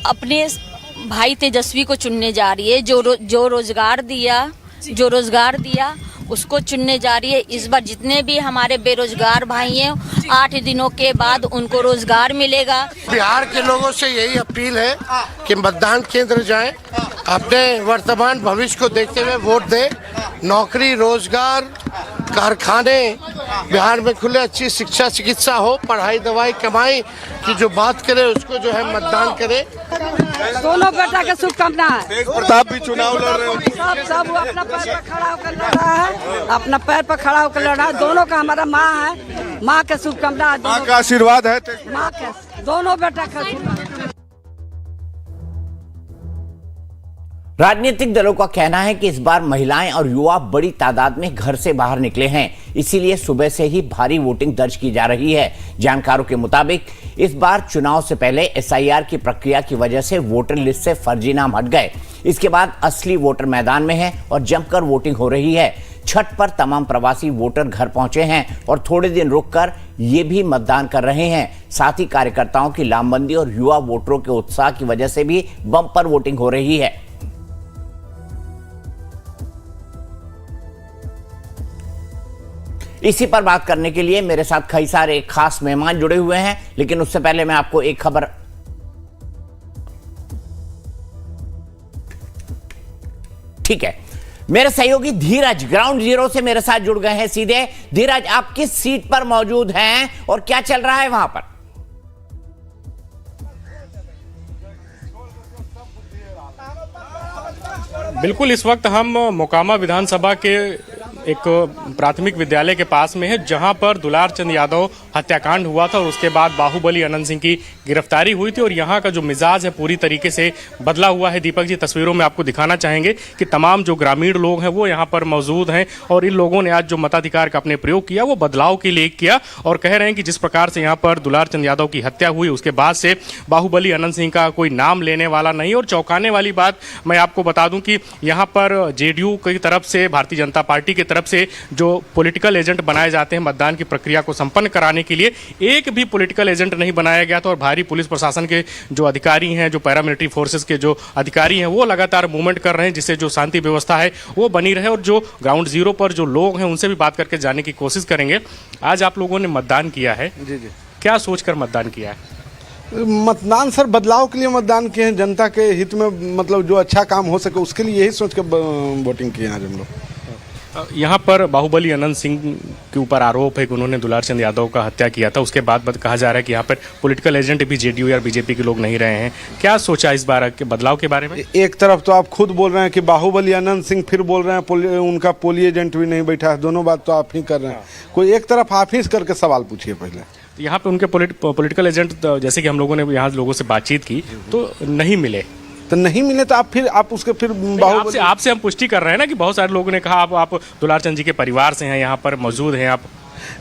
अपने भाई तेजस्वी को चुनने जा रही है, जो रोजगार दिया उसको चुनने जा रही है। इस बार जितने भी हमारे बेरोजगार भाई हैं 8 दिनों के बाद उनको रोजगार मिलेगा। बिहार के लोगों से यही अपील है कि मतदान केंद्र जाएं, अपने वर्तमान भविष्य को देखते हुए वोट दें। नौकरी, रोजगार, कारखाने बिहार में खुले, अच्छी शिक्षा चिकित्सा हो, पढ़ाई दवाई कमाई की जो बात करे उसको जो है मतदान करे। दोनों बेटा के शुभकामना है। प्रताप भी चुनाव लड़ रहे हो। सब अपना पैर पर खड़ा होकर लड़ रहा है, अपना पैर पर खड़ा होकर लड़ रहा है। दोनों का हमारा माँ है, माँ के शुभकामना, माँ का आशीर्वाद है। माँ के दोनों बेटा का शुभकामना। राजनीतिक दलों का कहना है कि इस बार महिलाएं और युवा बड़ी तादाद में घर से बाहर निकले हैं, इसीलिए सुबह से ही भारी वोटिंग दर्ज की जा रही है। जानकारों के मुताबिक इस बार चुनाव से पहले एसआईआर की प्रक्रिया की वजह से वोटर लिस्ट से फर्जी नाम हट गए। इसके बाद असली वोटर मैदान में हैं और जमकर वोटिंग हो रही है। छठ पर तमाम प्रवासी वोटर घर पहुंचे हैं और थोड़े दिन रुककर ये भी मतदान कर रहे हैं। साथ ही कार्यकर्ताओं की लामबंदी और युवा वोटरों के उत्साह की वजह से भी बम्पर वोटिंग हो रही है। इसी पर बात करने के लिए मेरे साथ कई सारे खास मेहमान जुड़े हुए हैं, लेकिन उससे पहले मैं आपको एक खबर। ठीक है, मेरे सहयोगी धीरज ग्राउंड जीरो से मेरे साथ जुड़ गए हैं सीधे। धीरज, आप किस सीट पर मौजूद हैं और क्या चल रहा है वहां पर? बिल्कुल, इस वक्त हम मोकामा विधानसभा के एक प्राथमिक विद्यालय के पास में है, जहां पर दुलार चंद यादव हत्याकांड हुआ था और उसके बाद बाहुबली अनंत सिंह की गिरफ्तारी हुई थी और यहां का जो मिजाज है पूरी तरीके से बदला हुआ है। दीपक जी, तस्वीरों में आपको दिखाना चाहेंगे कि तमाम जो ग्रामीण लोग हैं वो यहां पर मौजूद हैं और इन लोगों ने आज जो मताधिकार का अपने प्रयोग किया वो बदलाव के लिए किया और कह रहे हैं कि जिस प्रकार से यहाँ पर दुलार चंद यादव की हत्या हुई उसके बाद से बाहुबली अनंत सिंह का कोई नाम लेने वाला नहीं। और चौंकाने वाली बात मैं आपको बता दूं कि यहाँ पर जेडीयू की तरफ से, भारतीय जनता पार्टी की तरफ से जो पॉलिटिकल एजेंट बनाए जाते हैं मतदान की प्रक्रिया को संपन्न कराने के लिए, एक भी पॉलिटिकल एजेंट नहीं बनाया गया था और भारी पुलिस प्रशासन के जो अधिकारी हैं, जो पैरामिलिट्री फोर्सेस के जो अधिकारी हैं, वो लगातार मूवमेंट कर रहे हैं जिससे जो शांति व्यवस्था है वो बनी रहे। और जो ग्राउंड जीरो पर जो लोग हैं उनसे भी बात करके जानने की कोशिश करेंगे। आज आप लोगों ने मतदान किया है, जी, क्या सोचकर मतदान किया है? मतदान सर बदलाव के लिए मतदान किए हैं, जनता के हित में, मतलब जो अच्छा काम हो सके उसके लिए यही सोच के वोटिंग किए हैं हम लोग। यहाँ पर बाहुबली अनंत सिंह के ऊपर आरोप है कि उन्होंने दुलार चंद यादव का हत्या किया था, उसके बाद कहा जा रहा है कि यहाँ पर पॉलिटिकल एजेंट भी जेडीयू या बीजेपी के लोग नहीं रहे हैं। क्या सोचा इस बार के बदलाव के बारे में? एक तरफ तो आप खुद बोल रहे हैं कि बाहुबली अनंत सिंह, फिर बोल रहे हैं उनका पोली एजेंट भी नहीं बैठा है। दोनों बात तो आप ही कर रहे हैं। कोई एक तरफ आप ही करके सवाल पूछिए पहले। यहाँ पे उनके पॉलिटिकल एजेंट, जैसे कि हम लोगों ने यहाँ लोगों से बातचीत की तो नहीं मिले, तो नहीं मिले तो आप उसके फिर आपसे हम पुष्टि कर रहे हैं ना कि बहुत सारे लोगों ने कहा आप दुलार चंद जी के परिवार से हैं, यहाँ पर मौजूद हैं आप।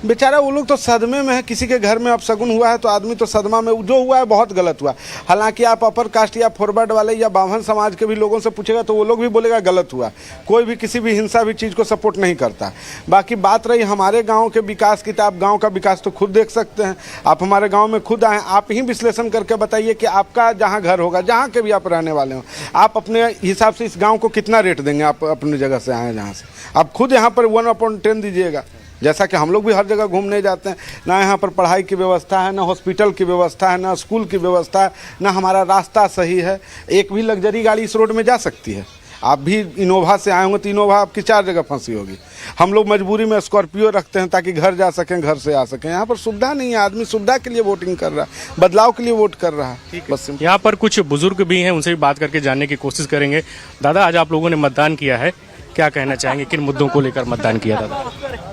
बेचारा वो लोग तो सदमे में है, किसी के घर में अपशगुन हुआ है तो आदमी तो सदमा में, जो हुआ है बहुत गलत हुआ। हालांकि आप अपर कास्ट या फॉरवर्ड वाले या बाभन समाज के भी लोगों से पूछेगा तो वो लोग भी बोलेगा गलत हुआ। कोई भी किसी भी हिंसा भी चीज़ को सपोर्ट नहीं करता। बाकी बात रही हमारे गांव के विकास की, तो आप गांव का विकास तो खुद देख सकते हैं। आप हमारे गाँव में खुद आए, आप ही विश्लेषण करके बताइए कि आपका जहाँ घर होगा, जहाँ के भी आप रहने वाले हो, आप अपने हिसाब से इस गाँव को कितना रेट देंगे? आप अपनी जगह से आए जहाँ से, आप खुद यहाँ पर 1/10 दीजिएगा। जैसा कि हम लोग भी हर जगह घूमने जाते हैं, ना यहाँ पर पढ़ाई की व्यवस्था है, ना हॉस्पिटल की व्यवस्था है, ना स्कूल की व्यवस्था है, ना हमारा रास्ता सही है। एक भी लग्जरी गाड़ी इस रोड में जा सकती है? आप भी इनोवा से आए होंगे तो इनोवा आपकी 4 जगह फंसी होगी। हम लोग मजबूरी में स्कॉर्पियो रखते हैं ताकि घर जा सकें, घर से आ सकें। यहाँ पर सुविधा नहीं है, आदमी सुविधा के लिए वोटिंग कर रहा है, बदलाव के लिए वोट कर रहा है। बस यहाँ पर कुछ बुजुर्ग भी हैं, उनसे भी बात करके जानने की कोशिश करेंगे। दादा, आज आप लोगों ने मतदान किया है, क्या कहना चाहेंगे? किन मुद्दों को लेकर मतदान किया दादा?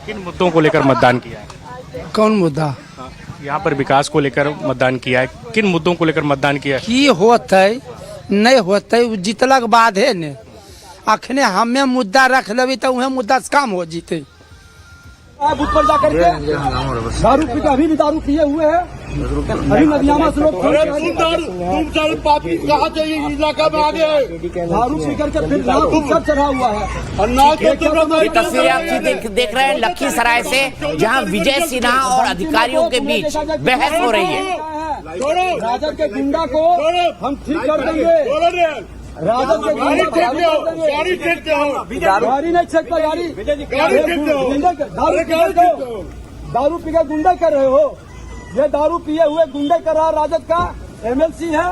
किन मुद्दों को लेकर मतदान किया है? कौन मुद्दा? यहाँ पर विकास को लेकर मतदान किया है, किन मुद्दों को लेकर मतदान किया है? की होते नहीं होते जीतला के बाद है ने, अखने हमें मुद्दा रख लेबी तो वह मुद्दा से काम हो जीते। बूथ पर जाकर के दारू पी, अभी भी दारू पिए हुए हैं, अभी नदियामा से लोग दारू पी करके फिर सब चढ़ा हुआ है। ये तस्वीरें आप देख रहे हैं लखीसराय से, जहां विजय सिन्हा और अधिकारियों के बीच बहस हो रही है। राजद के गुंडा को हम ठीक कर देंगे। राजद के गुंडा को गाड़ी नहीं छेकता, दारू पी के गुंडा कर रहे हो। ये दारू पिए हुए गुंडे कर रहा है, राजद का एमएलसी है,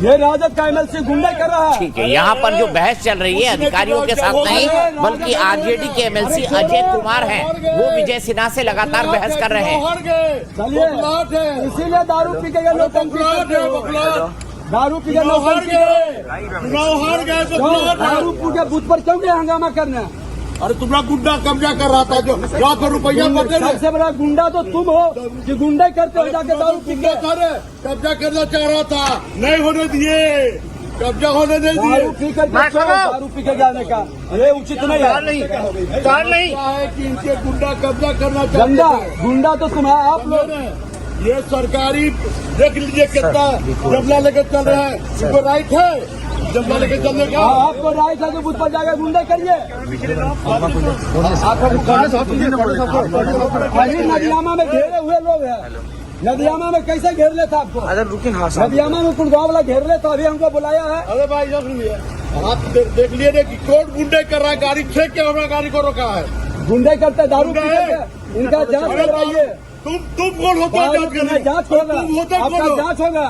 ये राजद का एमएलसी गुंडे कर रहा है। ठीक है, यहाँ पर जो बहस चल रही है अधिकारियों के साथ नहीं बल्कि आरजेडी के एमएलसी अजय कुमार हैं, वो विजय सिन्हा से लगातार बहस कर रहे हैं। चलिए, इसीलिए दारू पी के नौटंकी करते हो। दारू पी के नौटंकी, दारू पी के बूथ पर क्यों गए हंगामा करने? अरे तुम्हारा गुंडा कब्जा कर रहा था जो लाखों रुपया सबसे बड़ा गुंडा तो तुम हो कि गुंडे करते हो जाके दारू पी के। कब्जा करना चाह रहा था, नहीं होने दिए, कब्जा होने नहीं दिए। दारू पी के जाने का ये उचित नहीं है कि इनके गुंडा कब्जा करना गंदा गुंडा तो तुम है, आप लोग। ये सरकारी देख लीजिए कितना जबला लेकर चल रहा है, इनको राइट है जबला लेकर चलने का। आपको राइट है तो बूथ पर जाकर गुंडे करिए। नदियामा में घेरे हुए लोग हैं, नदियामा में कैसे घेर लेता आपको? नदियामा में कुल गाँव वाला घेर लेता, अभी हमको बुलाया है। अरे भाई आप देख लिए कि कौन गुंडे कर रहा है, गाड़ी छेक के हमारा गाड़ी को रोका है। गुंडे करते दारू पी के, इनका जांच करवाइए। तुम कौन होता है जांच करने? जांच होगा, आपका जांच होगा।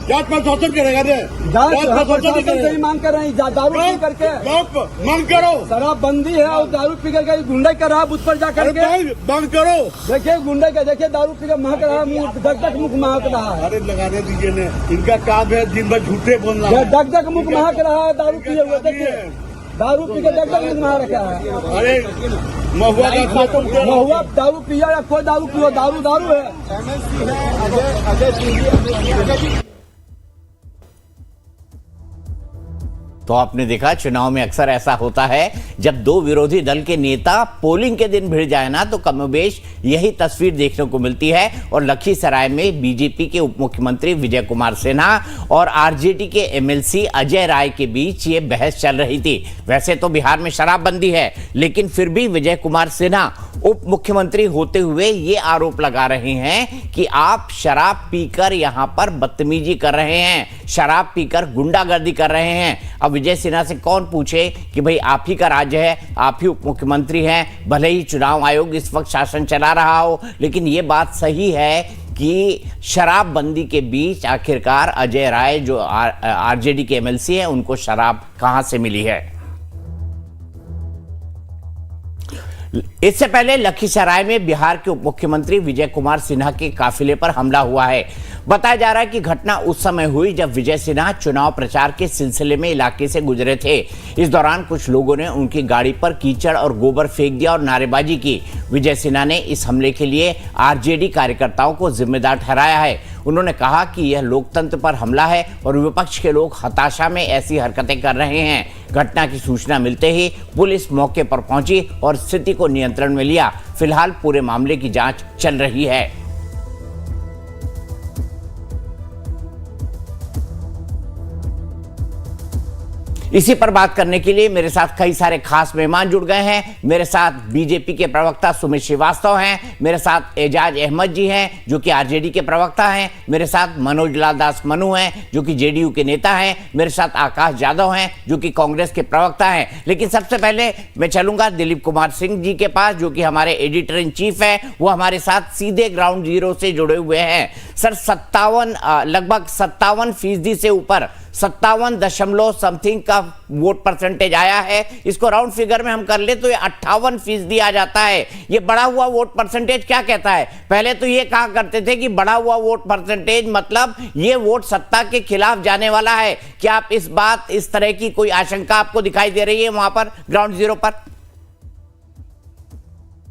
जांच प्रशासन करेगा रे, जांच प्रशासन से ही मांग कर रहे हैं, दारू पी करके मांग करो। शराबबंदी है और दारू पी करके गुंडे कर रहा है बूथ पर जाकर के। मांग करो, देखिए गुंडे का, देखिए दारू पी के महक रहा है, दग दग मुख महक रहा है। अरे लगाने दीजिए ने, इनका काम है दिन भर झूठे बोलना। दग दग मुख महक रहा है दारू पिए हुए, देखिए दारू पी के दग दग मुख महक रखा है। अरे महुआ दारू पिया या कोई दारू पियो, दारू दारू है। तो आपने देखा चुनाव में अक्सर ऐसा होता है, जब दो विरोधी दल के नेता पोलिंग के दिन भिड़ जाए ना तो कमोबेश यही तस्वीर देखने को मिलती है। और लखीसराय में बीजेपी के उप मुख्यमंत्री विजय कुमार सिन्हा और आरजेडी के एमएलसी अजय राय के बीच ये बहस चल रही थी। वैसे तो बिहार में शराबबंदी है, लेकिन फिर भी विजय कुमार सिन्हा उप मुख्यमंत्री होते हुए ये आरोप लगा रहे हैं कि आप शराब पीकर यहां पर बदतमीजी कर रहे हैं, शराब पीकर गुंडागर्दी कर रहे हैं। अब विजय सिन्हा से कौन पूछे कि भाई आप ही का राज्य है, आप ही उप मुख्यमंत्री हैं, भले ही चुनाव आयोग इस वक्त शासन चला रहा हो, लेकिन ये बात सही है कि शराबबंदी के बीच आखिरकार अजय राय जो आरजेडी के एमएलसी हैं, उनको शराब कहां से मिली है। इससे पहले लखीसराय में बिहार के उप मुख्यमंत्री विजय कुमार सिन्हा के काफिले पर हमला हुआ है। बताया जा रहा है कि घटना उस समय हुई जब विजय सिन्हा चुनाव प्रचार के सिलसिले में इलाके से गुजरे थे। इस दौरान कुछ लोगों ने उनकी गाड़ी पर कीचड़ और गोबर फेंक दिया और नारेबाजी की। विजय सिन्हा ने इस हमले के लिए आरजेडी कार्यकर्ताओं को जिम्मेदार ठहराया है। उन्होंने कहा कि यह लोकतंत्र पर हमला है और विपक्ष के लोग हताशा में ऐसी हरकतें कर रहे हैं। घटना की सूचना मिलते ही पुलिस मौके पर पहुंची और स्थिति को नियंत्रण में लिया। फिलहाल पूरे मामले की जांच चल रही है। इसी पर बात करने के लिए मेरे साथ कई सारे खास मेहमान जुड़ गए हैं। मेरे साथ बीजेपी के प्रवक्ता सुमित श्रीवास्तव हैं, मेरे साथ एजाज अहमद जी हैं जो कि आरजेडी के प्रवक्ता हैं, मेरे साथ मनोज लाल दास मनु हैं जो कि जेडीयू के नेता हैं, मेरे साथ आकाश यादव हैं जो कि कांग्रेस के प्रवक्ता हैं। लेकिन सबसे पहले मैं चलूंगा दिलीप कुमार सिंह जी के पास जो कि हमारे एडिटर इन चीफ है। वो हमारे साथ सीधे ग्राउंड जीरो से जुड़े हुए हैं। सर, लगभग 57% से ऊपर 57 दशमलव समथिंग का वोट परसेंटेज आया है। इसको राउंड फिगर में हम कर ले तो ये 58% आ जाता है। ये बढ़ा हुआ वोट परसेंटेज क्या कहता है? पहले तो ये कहा करते थे कि बढ़ा हुआ वोट परसेंटेज मतलब ये वोट सत्ता के खिलाफ जाने वाला है। क्या आप इस तरह की कोई आशंका आपको दिखाई दे रही है वहां पर ग्राउंड जीरो पर?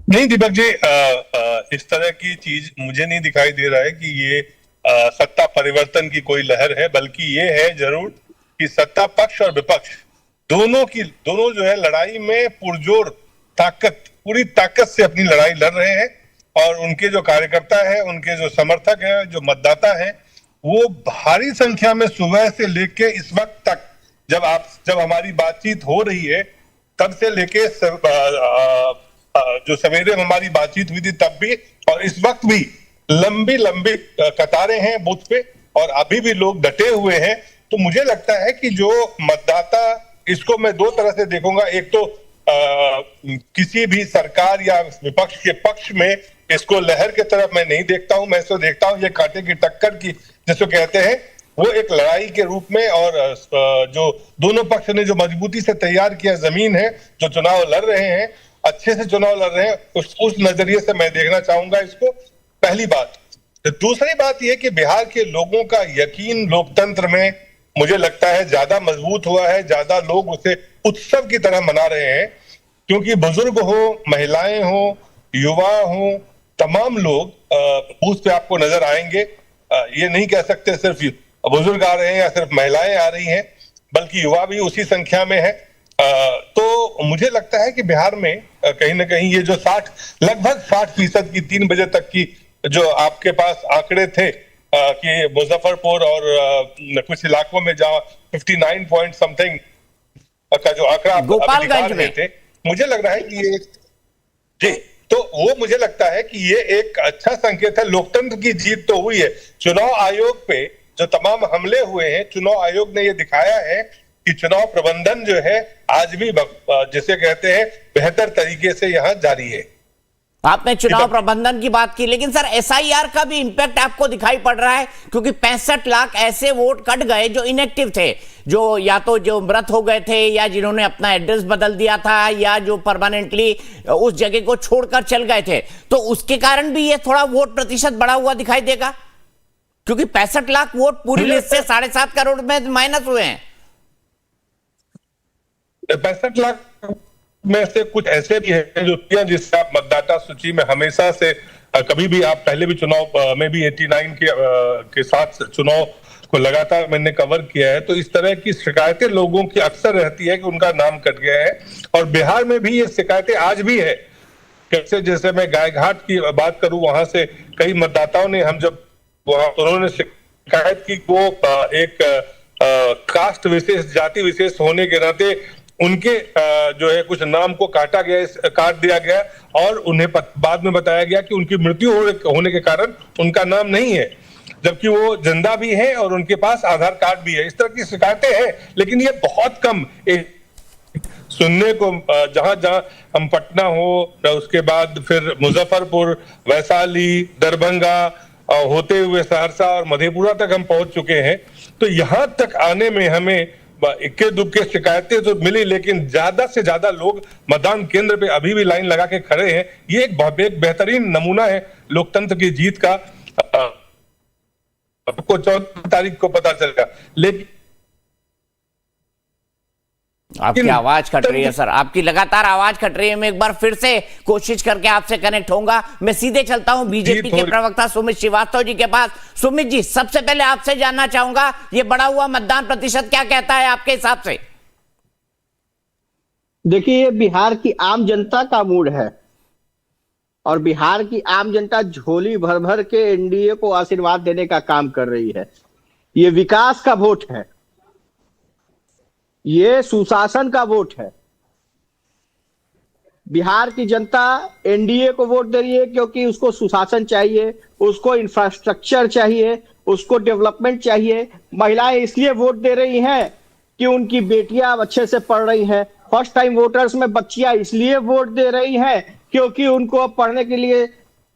नहीं दीपक जी, इस तरह की चीज मुझे नहीं दिखाई दे रहा है कि ये सत्ता परिवर्तन की कोई लहर है, बल्कि ये है जरूर कि सत्ता पक्ष और विपक्ष दोनों जो है लड़ाई में पुरजोर पूरी ताकत से अपनी लड़ाई लड़ रहे हैं। और उनके जो कार्यकर्ता हैं, उनके जो समर्थक हैं, जो मतदाता हैं, वो भारी संख्या में सुबह से लेके इस वक्त तक जब हमारी बातचीत हो रही है तब से लेके जो सवेरे हमारी बातचीत हुई थी तब भी और इस वक्त भी लंबी लंबी कतारें हैं बूथ पे और अभी भी लोग डटे हुए हैं। तो मुझे लगता है कि जो मतदाता, इसको मैं दो तरह से देखूंगा। एक तो किसी भी सरकार या विपक्ष के पक्ष में इसको लहर की तरफ मैं नहीं देखता हूं, मैं इसको देखता हूं ये कांटे की टक्कर की जिसको कहते हैं, वो एक लड़ाई के रूप में। और जो दोनों पक्ष ने जो मजबूती से तैयार किया जमीन है, जो चुनाव लड़ रहे हैं, अच्छे से चुनाव लड़ रहे हैं, उस नजरिए से मैं देखना चाहूंगा इसको, पहली बात। तो दूसरी बात यह कि बिहार के लोगों का यकीन लोकतंत्र में मुझे लगता है ज्यादा मजबूत हुआ है, ज्यादा लोग उसे उत्सव की तरह मना रहे हैं, क्योंकि बुजुर्ग हो, महिलाएं हो, युवा हो, तमाम लोग बूथ पे आपको नजर आएंगे। ये नहीं कह सकते सिर्फ बुजुर्ग आ रहे हैं या सिर्फ महिलाएं आ रही हैं, बल्कि युवा भी उसी संख्या में है। तो मुझे लगता है कि बिहार में कहीं ना कहीं ये जो लगभग 60% की 3 बजे तक की जो आपके पास आंकड़े थे कि मुजफ्फरपुर और कुछ इलाकों में जहां 59 पॉइंट समथिंग का जो आंकड़ा गोपालगंज में थे, मुझे लग रहा है कि ये जी, तो वो मुझे लगता है कि ये एक अच्छा संकेत है। लोकतंत्र की जीत तो हुई है। चुनाव आयोग पे जो तमाम हमले हुए हैं, चुनाव आयोग ने ये दिखाया है कि चुनाव प्रबंधन जो है आज भी जिसे कहते हैं बेहतर तरीके से यहाँ जारी है। आपने चुनाव प्रबंधन की बात की, लेकिन सर एसआईआर का भी इंपैक्ट आपको दिखाई पड़ रहा है, क्योंकि 65 लाख ऐसे वोट कट गए जो इनएक्टिव थे, जो या तो जो मृत हो गए थे, या जिन्होंने अपना एड्रेस बदल दिया था, या जो परमानेंटली उस जगह को छोड़कर चल गए थे। तो उसके कारण भी ये थोड़ा वोट प्रतिशत बढ़ा हुआ दिखाई देगा, क्योंकि 65 लाख वोट पूरी लिस्ट से 7.5 करोड़ में माइनस हुए हैं। 65 लाख में से कुछ ऐसे भी हैं जो जिससे आप मतदाता सूची में हमेशा से कभी भी आप पहले भी चुनाव में भी 89 के साथ चुनाव को लगातार मैंने कवर किया है। तो इस तरह की शिकायतें लोगों की अक्सर रहती है कि उनका नाम कट गया है, और बिहार में भी ये शिकायतें आज भी है। कैसे, जैसे मैं गायघाट की बात करूं, वहां से कई मतदाताओं ने हम जब वहां उन्होंने शिकायत की, वो एक कास्ट विशेष, जाति विशेष होने के नाते उनके जो है कुछ नाम को काट दिया गया, और उन्हें बाद में बताया गया कि उनकी मृत्यु होने के कारण उनका नाम नहीं है, जबकि वो जिंदा भी है और उनके पास आधार कार्ड भी है। इस तरह की शिकायतें हैं, लेकिन ये बहुत कम सुनने को, जहां जहां हम पटना हो, उसके बाद फिर मुजफ्फरपुर, वैशाली, दरभंगा होते हुए सहरसा और मधेपुरा तक हम पहुंच चुके हैं। तो यहां तक आने में हमें इक्के दुक्के शिकायतें तो मिली, लेकिन ज्यादा से ज्यादा लोग मतदान केंद्र पे अभी भी लाइन लगा के खड़े हैं। ये एक बेहतरीन नमूना है लोकतंत्र की जीत का। आपको 14 तारीख को पता चलेगा, लेकिन आपकी आवाज कट रही है सर, आपकी लगातार आवाज कट रही है। मैं एक बार फिर से कोशिश करके आपसे कनेक्ट होऊंगा। मैं सीधे चलता हूं बीजेपी के प्रवक्ता सुमित श्रीवास्तव जी के पास। सुमित जी, सबसे पहले आपसे जानना चाहूंगा, ये बढ़ा हुआ मतदान प्रतिशत क्या कहता है आपके हिसाब से? देखिए, ये बिहार की आम जनता का मूड है, और बिहार की आम जनता झोली भर भर के एनडीए को आशीर्वाद देने का काम कर रही है। ये विकास का वोट है, ये सुशासन का वोट है। बिहार की जनता एनडीए को वोट दे रही है क्योंकि उसको सुशासन चाहिए, उसको इंफ्रास्ट्रक्चर चाहिए, उसको डेवलपमेंट चाहिए। महिलाएं इसलिए वोट दे रही हैं कि उनकी बेटियां अच्छे से पढ़ रही हैं। फर्स्ट टाइम वोटर्स में बच्चियां इसलिए वोट दे रही हैं क्योंकि उनको पढ़ने के लिए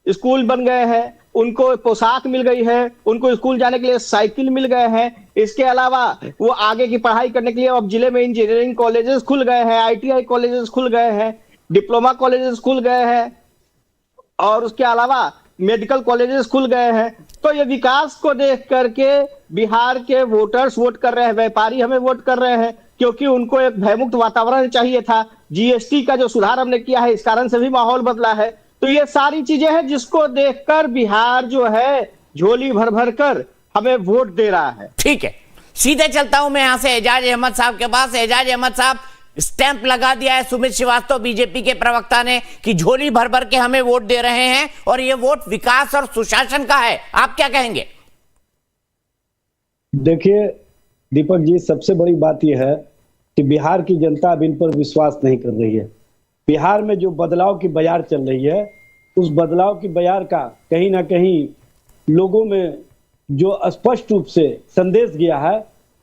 स्कूल बन गए हैं, उनको पोशाक मिल गई है, उनको स्कूल जाने के लिए साइकिल मिल गए हैं। इसके अलावा वो आगे की पढ़ाई करने के लिए अब जिले में इंजीनियरिंग कॉलेजेस खुल गए हैं, आईटीआई कॉलेजेस खुल गए हैं, डिप्लोमा कॉलेजेस खुल गए हैं, और उसके अलावा मेडिकल कॉलेजेस खुल गए हैं। तो ये विकास को देख करके बिहार के वोटर्स वोट कर रहे हैं, व्यापारी हमें वोट कर रहे हैं, क्योंकि उनको एक भयमुक्त वातावरण चाहिए था। जीएसटी का जो सुधार हमने किया है, इस कारण से भी माहौल बदला है। तो ये सारी चीजें हैं जिसको देखकर बिहार जो है झोली भर भर कर हमें वोट दे रहा है। ठीक है, सीधे चलता हूं मैं यहां से एजाज अहमद साहब के पास। एजाज अहमद साहब, स्टैंप लगा दिया है सुमित श्रीवास्तव बीजेपी के प्रवक्ता ने कि झोली भर भर के हमें वोट दे रहे हैं, और ये वोट विकास और सुशासन का है। आप क्या कहेंगे? देखिए दीपक जी, सबसे बड़ी बात यह है कि बिहार की जनता अब इन पर विश्वास नहीं कर रही है। बिहार में जो बदलाव की बयार चल रही है, उस बदलाव की बयार का कहीं ना कहीं लोगों में जो स्पष्ट रूप से संदेश गया है,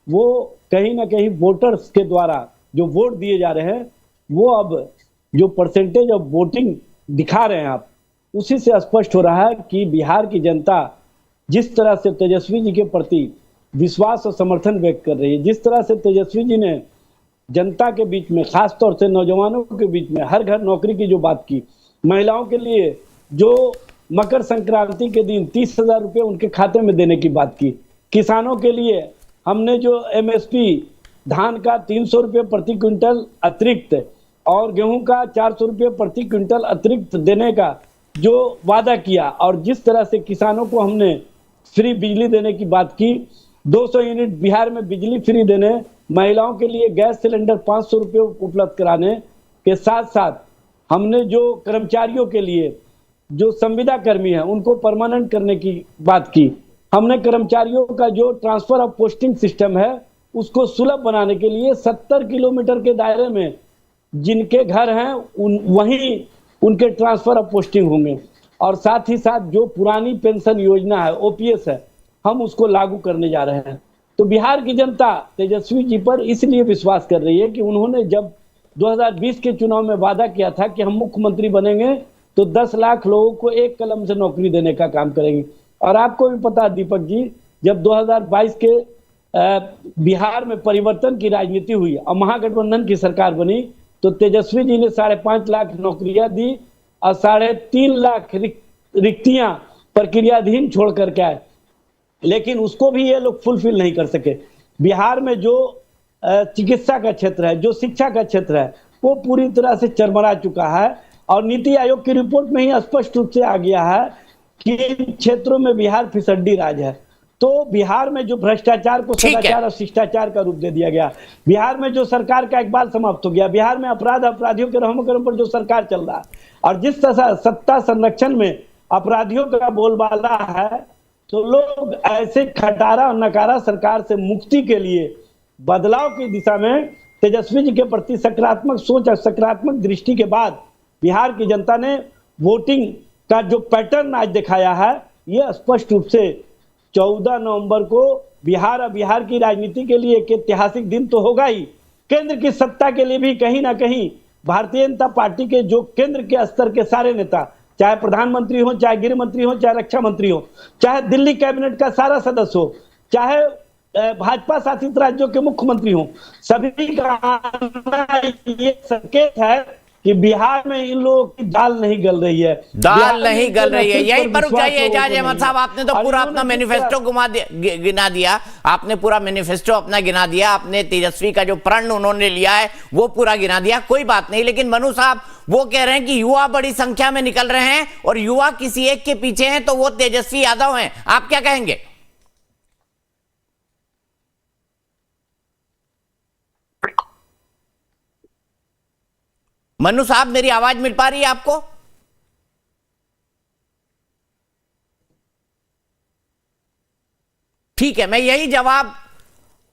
वो कहीं ना कहीं वोटर्स के द्वारा जो वोट दिए जा रहे हैं, वो अब जो परसेंटेज ऑफ वोटिंग दिखा रहे हैं आप, उसी से स्पष्ट हो रहा है कि बिहार की जनता जिस तरह से तेजस्वी जी के प्रति विश्वास और समर्थन व्यक्त कर रही है, जिस तरह से तेजस्वी जी ने जनता के बीच में, खास तौर से नौजवानों के बीच में हर घर नौकरी की जो बात की, महिलाओं के लिए जो मकर संक्रांति के दिन 30,000 रुपये उनके खाते में देने की बात की, किसानों के लिए हमने जो MSP धान का 300 रुपये प्रति क्विंटल अतिरिक्त और गेहूं का 400 रुपये प्रति क्विंटल अतिरिक्त देने का जो वादा किया, और जिस तरह से किसानों को हमने फ्री बिजली देने की बात की, 200 यूनिट बिहार में बिजली फ्री देने, महिलाओं के लिए गैस सिलेंडर 500 रुपये उपलब्ध कराने के साथ साथ हमने जो कर्मचारियों के लिए जो संविदा कर्मी है उनको परमानेंट करने की बात की, हमने कर्मचारियों का जो ट्रांसफर ऑफ पोस्टिंग सिस्टम है उसको सुलभ बनाने के लिए 70 किलोमीटर के दायरे में जिनके घर हैं वहीं उनके ट्रांसफर ऑफ पोस्टिंग होंगे, और साथ ही साथ जो पुरानी पेंशन योजना है OPS है, हम उसको लागू करने जा रहे हैं। तो बिहार की जनता तेजस्वी जी पर इसलिए विश्वास कर रही है कि उन्होंने जब 2020 के चुनाव में वादा किया था कि हम मुख्यमंत्री बनेंगे तो 10 लाख लोगों को एक कलम से नौकरी देने का काम करेंगे। और आपको भी पता है दीपक जी, जब 2022 के बिहार में परिवर्तन की राजनीति हुई और महागठबंधन की सरकार बनी, तो तेजस्वी जी ने 5.5 लाख नौकरियां दी और 3.5 लाख रिक्तियां प्रक्रियाधीन छोड़ करके आए, लेकिन उसको भी ये लोग फुलफिल नहीं कर सके। बिहार में जो चिकित्सा का क्षेत्र है, जो शिक्षा का क्षेत्र है, वो पूरी तरह से चरमरा चुका है, और नीति आयोग की रिपोर्ट में ही स्पष्ट रूप से आ गया है कि इन क्षेत्रों में बिहार फिसड्डी राज है। तो बिहार में जो भ्रष्टाचार को सदाचार और शिष्टाचार का रूप दे दिया गया, बिहार में जो सरकार का इकबाल समाप्त हो गया, बिहार में अपराधियों के रहम करम पर जो सरकार चल रहा है, और जिस तरह सत्ता संरक्षण में अपराधियों का बोलबाला है, तो लोग ऐसे खटारा और नकारा सरकार से मुक्ति के लिए बदलाव की दिशा में तेजस्वी जी के प्रति सकारात्मक सोच और सकारात्मक दृष्टि के बाद बिहार की जनता ने वोटिंग का जो पैटर्न आज दिखाया है, ये स्पष्ट रूप से 14 नवंबर को बिहार और बिहार की राजनीति के लिए एक ऐतिहासिक दिन तो होगा ही, केंद्र की सत्ता के लिए भी कहीं ना कहीं भारतीय जनता पार्टी के जो केंद्र के स्तर के सारे नेता, चाहे प्रधानमंत्री हो, चाहे गृह मंत्री हो, चाहे रक्षा मंत्री हो, चाहे दिल्ली कैबिनेट का सारा सदस्य हो, चाहे भाजपा शासित राज्यों के मुख्यमंत्री हो, सभी का ये संकेत है कि बिहार में इन लोगों की दाल नहीं गल रही है, नहीं गल रही है। यही पर रुक जाइए एजाज अहमद साहब, आपने तो पूरा अपना मैनिफेस्टो गिना दिया, आपने पूरा मैनिफेस्टो अपना गिना दिया, आपने तेजस्वी का जो प्रण उन्होंने लिया है वो पूरा गिना दिया, कोई बात नहीं। लेकिन मनु साहब वो कह रहे हैं कि युवा बड़ी संख्या में निकल रहे हैं और युवा किसी एक के पीछे हैं, तो वो तेजस्वी यादव हैं, आप क्या कहेंगे? मनु साहब मेरी आवाज मिल पा रही है आपको? ठीक है, मैं यही जवाब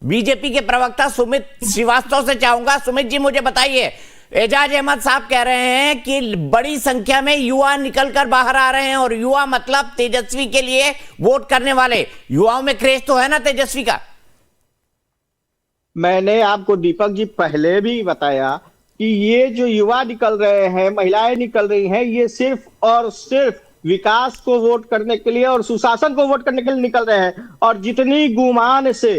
बीजेपी के प्रवक्ता सुमित श्रीवास्तव से चाहूंगा। सुमित जी मुझे बताइए, एजाज अहमद साहब कह रहे हैं कि बड़ी संख्या में युवा निकलकर बाहर आ रहे हैं, और युवा मतलब तेजस्वी के लिए वोट करने वाले, युवाओं में क्रेज तो है ना तेजस्वी का? मैंने आपको दीपक जी पहले भी बताया कि ये जो युवा निकल रहे हैं, महिलाएं निकल रही हैं, ये सिर्फ और सिर्फ विकास को वोट करने के लिए और सुशासन को वोट करने के लिए निकल रहे हैं। और जितनी गुमान से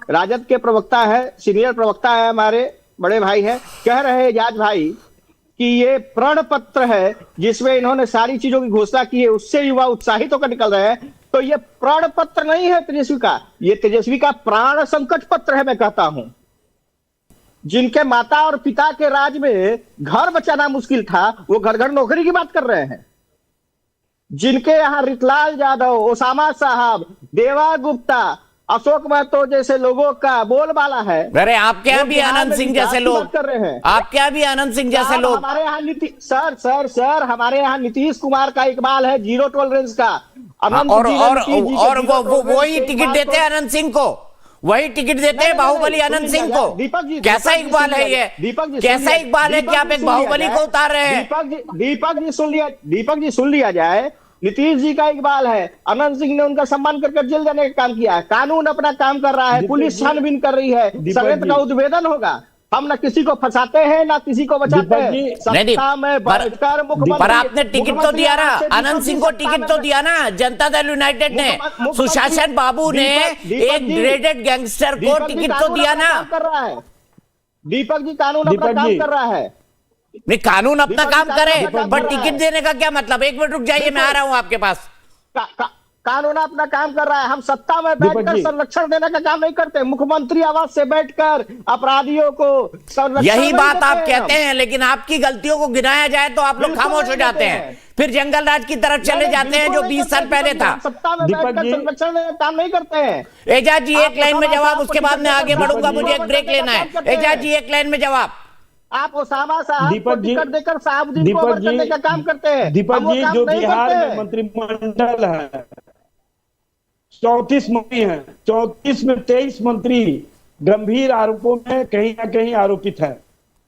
राजद के प्रवक्ता है, सीनियर प्रवक्ता है, हमारे बड़े भाई है, कह रहे हैं एजाज भाई कि ये प्रण पत्र है जिसमें इन्होंने सारी चीजों की घोषणा की है, उससे युवा उत्साहित होकर निकल रहे हैं, तो ये प्रण पत्र नहीं है तेजस्वी का, ये तेजस्वी का प्राण संकट पत्र है। मैं कहता हूं जिनके माता और पिता के राज में घर बचाना मुश्किल था, वो घर घर नौकरी की बात कर रहे हैं। जिनके यहाँ रितलाल यादव, ओसामा साहब, देवा गुप्ता, अशोक महतो जैसे लोगों का बोलबाला है। अरे आपके यहाँ भी आनंद सिंह जैसे लोग कर रहे हैं, आपके यहाँ भी आनंद सिंह जैसे लोग। हमारे यहाँ सर हमारे यहाँ नीतीश कुमार का इकबाल है, जीरो टॉलरेंस का। और वो ही टिकट देते हैं आनंद सिंह को, वही टिकट देते हैं बाहुबली आनंद सिंह को। कैसा इकबाल है ये? कैसा इकबाल है कि आप एक बाहुबली को उतार रहे हैं? दीपक जी सुन लिया जाए, नीतीश जी का इकबाल है, अनंत सिंह ने उनका सम्मान करके जेल जाने का काम किया है। कानून अपना काम कर रहा है, पुलिस छानबीन कर रही है, षड्यंत्र का उद्भेदन होगा। हम ना किसी को फंसाते हैं ना किसी को बचाते हैं। सत्ता में बैठकर पर आपने टिकट तो दिया ना, अनंत सिंह को टिकट तो दिया ना जनता दल यूनाइटेड ने, सुशासन बाबू ने एक ग्रेडेड गैंगस्टर को टिकट तो दिया ना। दीपक जी कानून अपना काम कर रहा है। नहीं, कानून अपना काम करे, पर टिकट देने का क्या मतलब? एक मिनट रुक जाइए, मैं आ रहा हूं आपके पास। कानून अपना काम कर रहा है। हम सत्ता में बैठकर संरक्षण देने का काम नहीं करते, मुख्यमंत्री आवास से बैठकर अपराधियों को संरक्षण। यही बात आप कहते हैं, लेकिन आपकी गलतियों को गिनाया जाए तो आप लोग खामोश हो जाते हैं, फिर जंगल राज की तरफ चले जाते हैं जो 20 साल पहले था। सत्ता में बैठकर संरक्षण देने का काम नहीं करते हैं। एजाज जी एक लाइन में जवाब, उसके बाद मैं आगे बढ़ूंगा, मुझे एक ब्रेक लेना है। एजाज जी एक लाइन में जवाब। आप ओसामा साहब को टिकट देकर साहबुद्दीन को अमर करने का काम करते हैं। दीपक जी, जो बिहार में मंत्रिमंडल है 34 मंत्री हैं, 34 में 23 मंत्री गंभीर आरोपों में कहीं ना कहीं आरोपित हैं,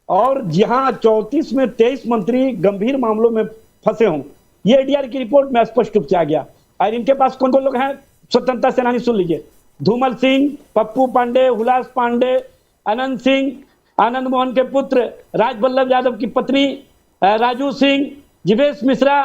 और जहां 34 में 23 मंत्री गंभीर मामलों में फंसे हों, ये एडीआर की रिपोर्ट में स्पष्ट रूप से आ गया। और इनके पास कौन कौन लोग हैं स्वतंत्रता सेनानी, सुन लीजिए। धूमल सिंह, पप्पू पांडे, हुलास पांडे, अनंत सिंह, आनंद मोहन के पुत्र राजवल्लभ यादव की पत्नी राजू सिंह, जीवेश मिश्रा,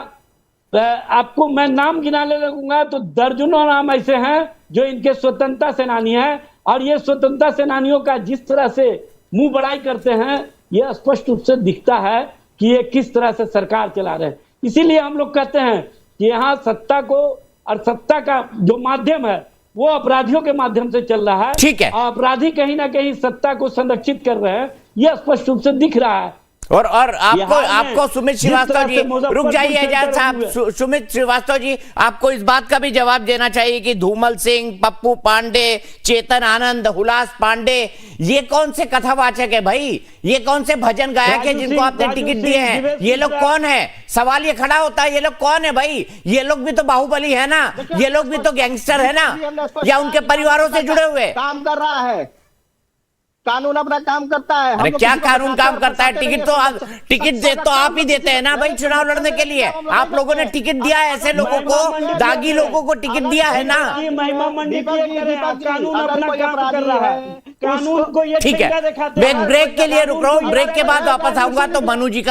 आपको मैं नाम गिनाने लगूंगा तो दर्जनों नाम ऐसे हैं जो इनके स्वतंत्रता सेनानी हैं। और ये स्वतंत्रता सेनानियों का जिस तरह से मुंह बड़ाई करते हैं, यह स्पष्ट रूप से दिखता है कि ये किस तरह से सरकार चला रहे हैं। इसीलिए हम लोग कहते हैं कि यहाँ सत्ता को और सत्ता का जो माध्यम है वो अपराधियों के माध्यम से चल रहा है। ठीक है, अपराधी कहीं ना कहीं सत्ता को संरक्षित कर रहे हैं, यह स्पष्ट रूप से दिख रहा है। और आपको सुमित श्रीवास्तव जी, रुक जाइए एजाज साहब, सुमित श्रीवास्तव जी, आपको इस बात का भी जवाब देना चाहिए कि धूमल सिंह, पप्पू पांडे, चेतन आनंद, हुलास पांडे, ये कौन से कथावाचक है भाई? ये कौन से भजन गायक है जिनको आपने टिकट दिए हैं? ये लोग कौन है? सवाल ये खड़ा होता है, ये लोग कौन है भाई? ये लोग भी तो बाहुबली है ना, ये लोग भी तो गैंगस्टर है ना, या उनके परिवारों से जुड़े हुए? काम कर रहा है, कानून अपना काम करता है। अरे क्या कानून काम करता है? टिकट दे तो आप ही देते हैं ना भाई चुनाव लड़ने के लिए। आप लोगों ने टिकट दिया है, ऐसे लोगों को, दागी लोगों को टिकट दिया है ना। महिमा मंडी कानून अपना काम कर रहा है, कानून को ये ठीक है, मैं ब्रेक के लिए रुक रहा हूँ, ब्रेक के बाद वापस आऊंगा तो मनु जी का